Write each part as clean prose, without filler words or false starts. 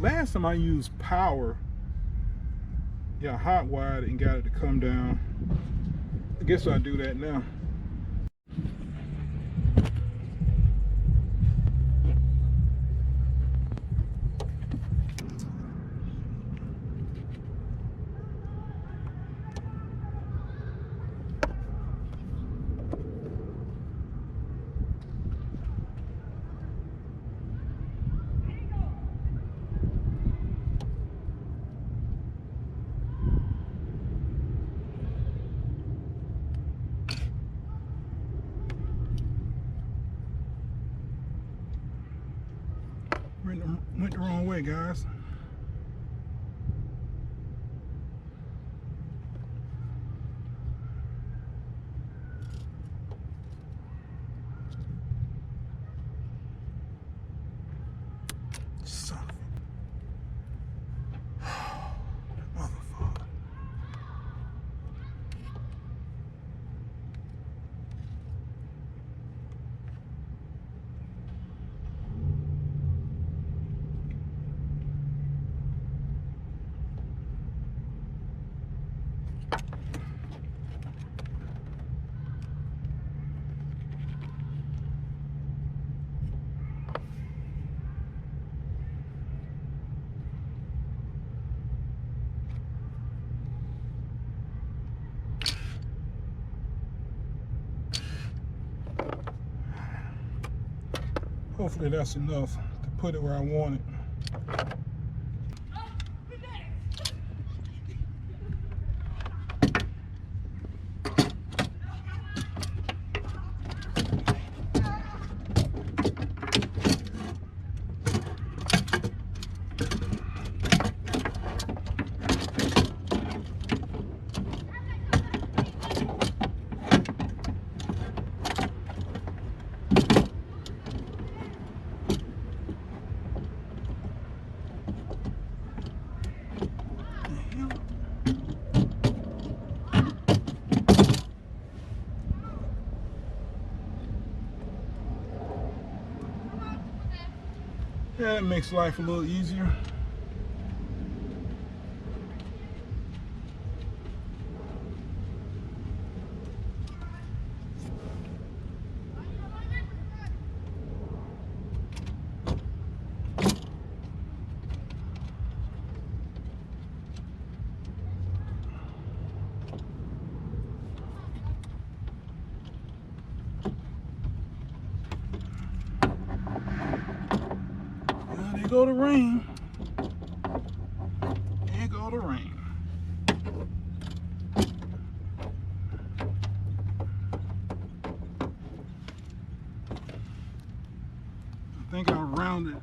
last time I used power, yeah, hot wired and got it to come down. I guess I'll do that now. Went the wrong way, guys. Son of a motherfucker. Hopefully that's enough to put it where I want it. Yeah, that makes life a little easier. There go the rain. There go the rain. I think I'll round it.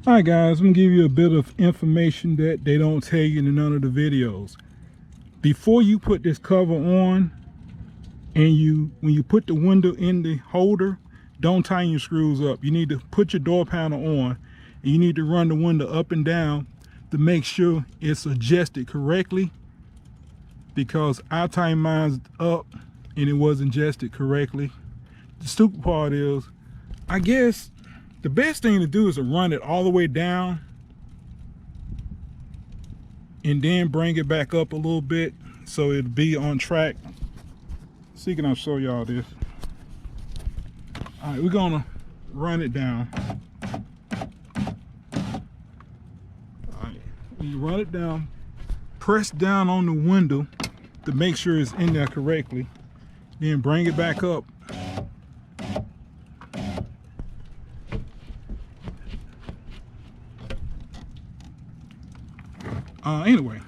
Alright guys, I'm going to give you a bit of information that they don't tell you in none of the videos. Before you put this cover on, and when you put the window in the holder, don't tighten your screws up. You need to put your door panel on, and you need to run the window up and down to make sure it's adjusted correctly, because I tightened mine up and it wasn't adjusted correctly. The stupid part is, I guess the best thing to do is to run it all the way down and then bring it back up a little bit so it'll be on track. See, can I show y'all this? All right, we're gonna run it down. All right, when you run it down, press down on the window to make sure it's in there correctly, then bring it back up. Anyway,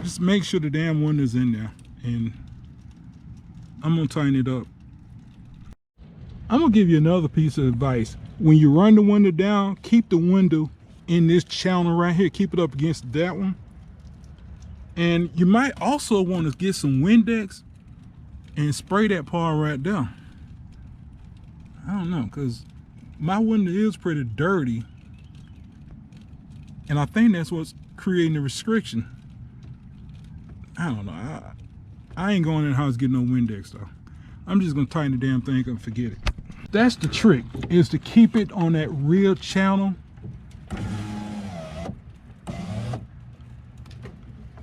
just make sure the damn window's in there, and I'm gonna tighten it up. I'm gonna give you another piece of advice. When you run the window down, keep the window in this channel right here. Keep it up against that one. And you might also want to get some Windex and spray that part right there. I don't know, because my window is pretty dirty, and I think that's what's creating the restriction. I don't know. I ain't going in the house getting no Windex though. I'm just gonna tighten the damn thing and forget it. That's the trick, is to keep it on that real channel.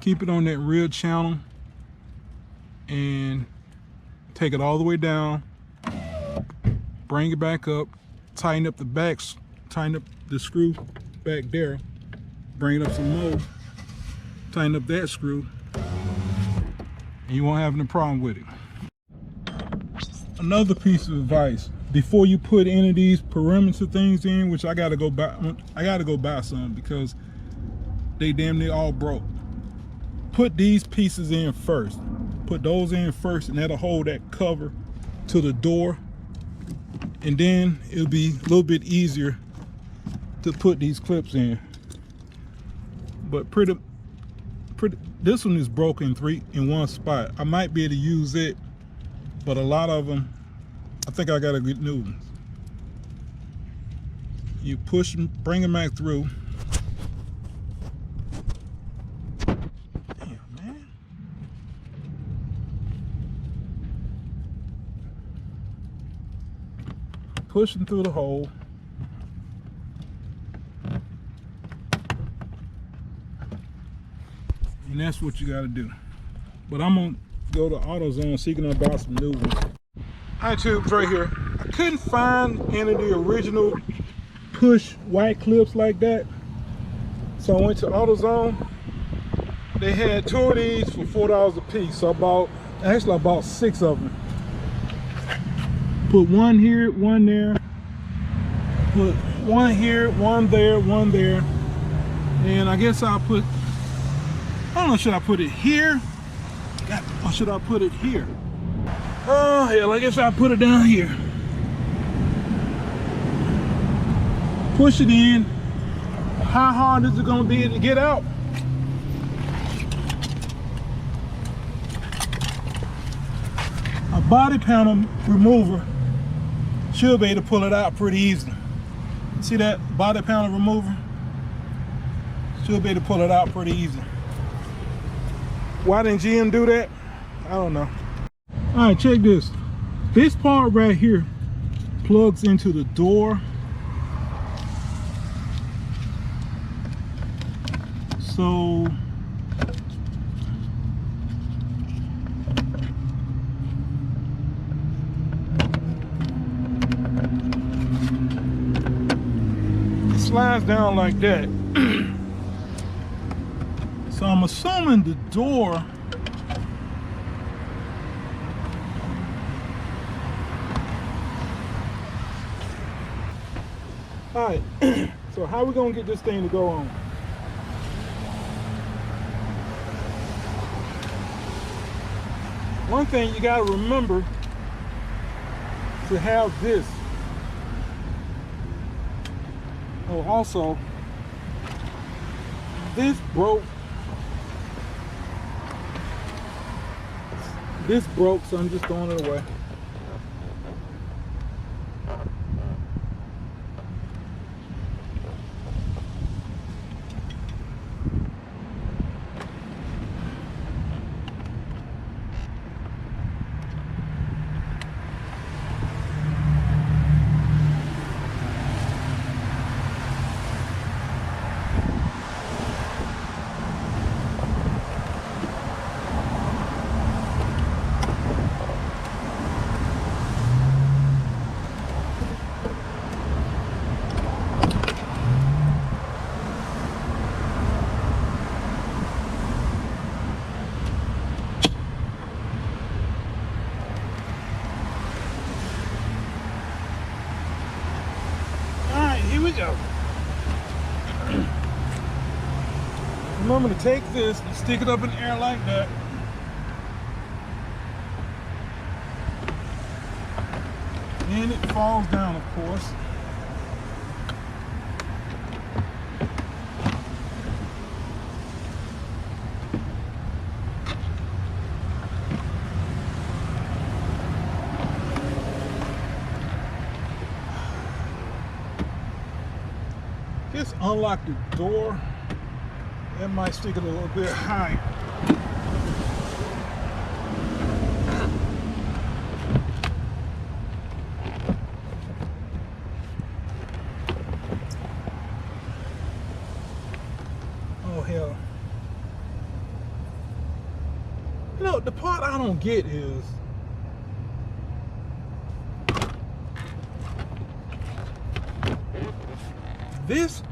Keep it on that real channel and take it all the way down. Bring it back up, tighten up the backs, tighten up the screw back there, bring it up some more, tighten up that screw, and you won't have any problem with it. Another piece of advice, before you put any of these perimeter things in, which I gotta go buy some because they damn near all broke. Put these pieces in first. Put those in first, and that'll hold that cover to the door. And then it'll be a little bit easier to put these clips in. But this one is broken in one spot. I might be able to use it, but a lot of them, I think I gotta get new ones. You push them, bring them back through. Damn, man. Push them through the hole. And that's what you got to do. But I'm gonna go to AutoZone so you can buy some new ones. Hi tubes, right here. I couldn't find any of the original push white clips like that, so I went to AutoZone. They had 2 of these for $4 a piece, so I bought 6 of them. Put one here, one there. Put one here, one there, one there. And I guess I'll put, I don't know, should I put it here? Or should I put it here? Oh, hell, I guess I'll put it down here. Push it in. How hard is it gonna be to get out? A body panel remover should be able to pull it out pretty easily. See that body panel remover? Should be able to pull it out pretty easy. Why didn't GM do that? I don't know. All right, check this. This part right here plugs into the door. So it slides down like that. So I'm assuming the door all right. So how we gonna get this thing to go on? One thing you gotta remember to have this. Oh, also, this broke. This broke, so I'm just throwing it away. Go. Remember to take this and stick it up in the air like that. And it falls down, of course. just unlock the door. That might stick it a little bit higher. Oh hell. You know, the part I don't get is this.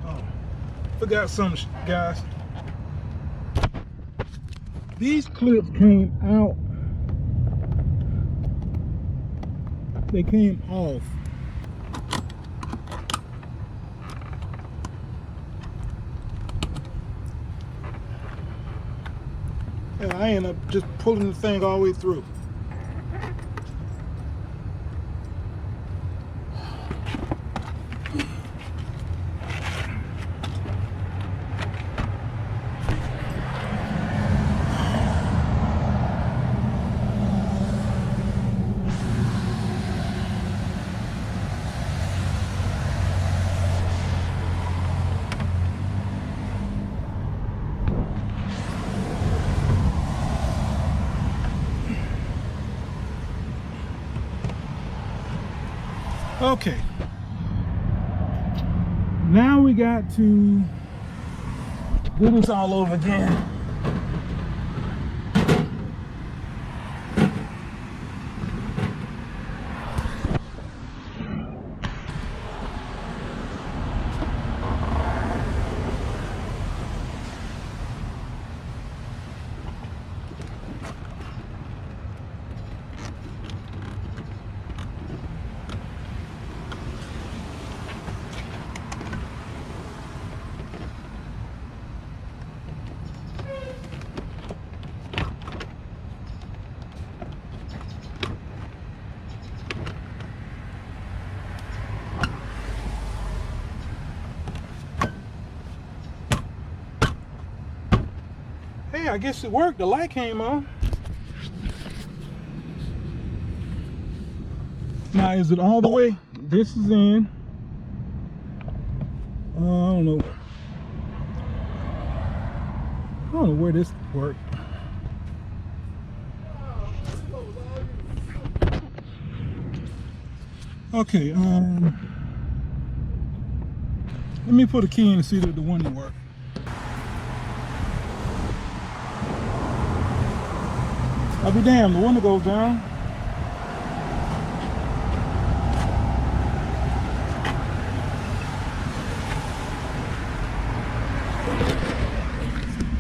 Oh, forgot something, guys. These clips came out. They came off. And I ended up just pulling the thing all the way through. Okay, now we got to do this all over again. Hey, I guess it worked. The light came on. Now, is it all the way? This is in. I don't know. I don't know where this worked. Okay, let me put a key in to see that the window works. I'll be damned, the window goes down.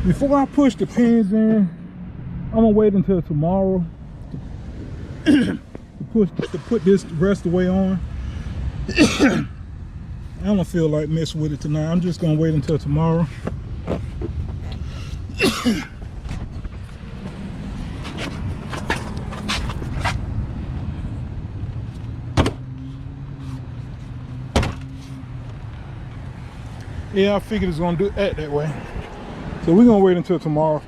Before I push the pins in, I'm gonna wait until tomorrow to put this the rest of the way on. I don't feel like messing with it tonight. I'm just gonna wait until tomorrow. Yeah, I figured it's gonna do that way. So we're gonna wait until tomorrow.